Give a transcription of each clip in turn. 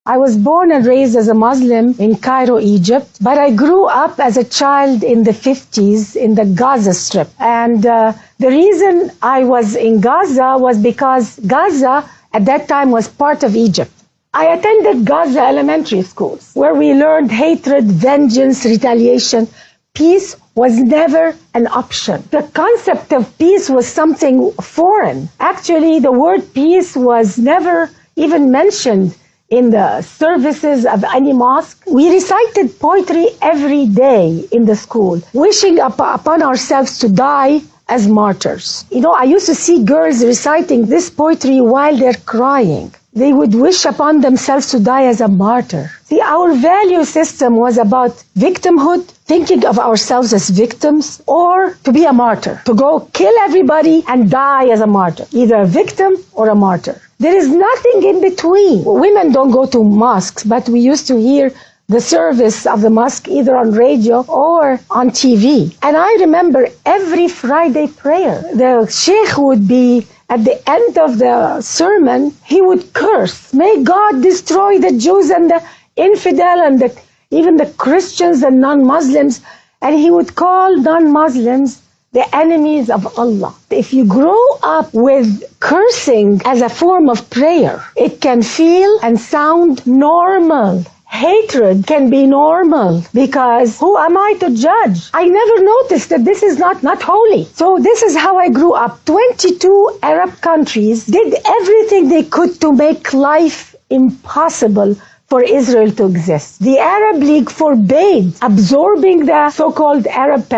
I was born and raised as a Muslim in Cairo, Egypt, but I grew up as a child in the 50s in the Gaza Strip. And the reason I was in Gaza was because Gaza at that time was part of Egypt. I attended Gaza elementary schools where we learned hatred, vengeance, retaliation. Peace was never an option. The concept of peace was something foreign. Actually, the word peace was never even mentioned in the services of any mosque. We recited poetry every day in the school, wishing upon ourselves to die as martyrs. You know, I used to see girls reciting this poetry while they're crying. They would wish upon themselves to die as a martyr. See, our value system was about victimhood, thinking of ourselves as victims, or to be a martyr, to go kill everybody and die as a martyr, either a victim or a martyr. There is nothing in between. Women don't go to mosques, but we used to hear the service of the mosque either on radio or on TV. And I remember every Friday prayer, the sheikh would be at the end of the sermon, he would curse, may God destroy the Jews and the infidel and even the Christians and non-Muslims. And he would call non-Muslims the enemies of Allah. If you grow up with cursing as a form of prayer, it can feel and sound normal. Hatred can be normal because who am I to judge? I never noticed that this is not holy. So this is how I grew up. 22 Arab countries did everything they could to make life impossible for Israel to exist. The Arab League forbade absorbing the so-called Arab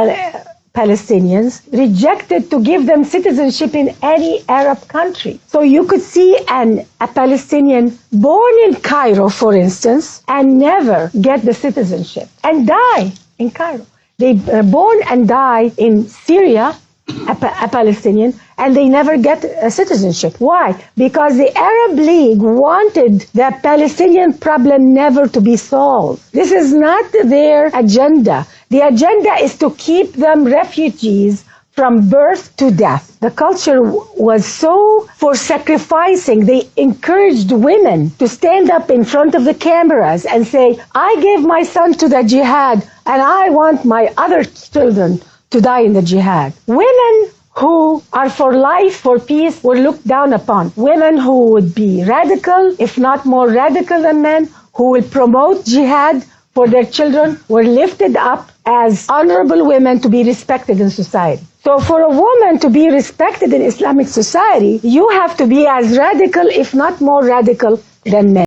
Palestinians, rejected to give them citizenship in any Arab country. So you could see a Palestinian born in Cairo, for instance, and never get the citizenship and die in Cairo. They are born and die in Syria, a Palestinian, and they never get a citizenship. Why? Because the Arab League wanted the Palestinian problem never to be solved. This is not their agenda. The agenda is to keep them refugees from birth to death. The culture was so for sacrificing. They encouraged women to stand up in front of the cameras and say, I gave my son to the jihad and I want my other children to die in the jihad. Women who are for life, for peace, were looked down upon. Women who would be radical, if not more radical than men, who will promote jihad for their children, were lifted up as honorable women to be respected in society. So for a woman to be respected in Islamic society, you have to be as radical, if not more radical, than men.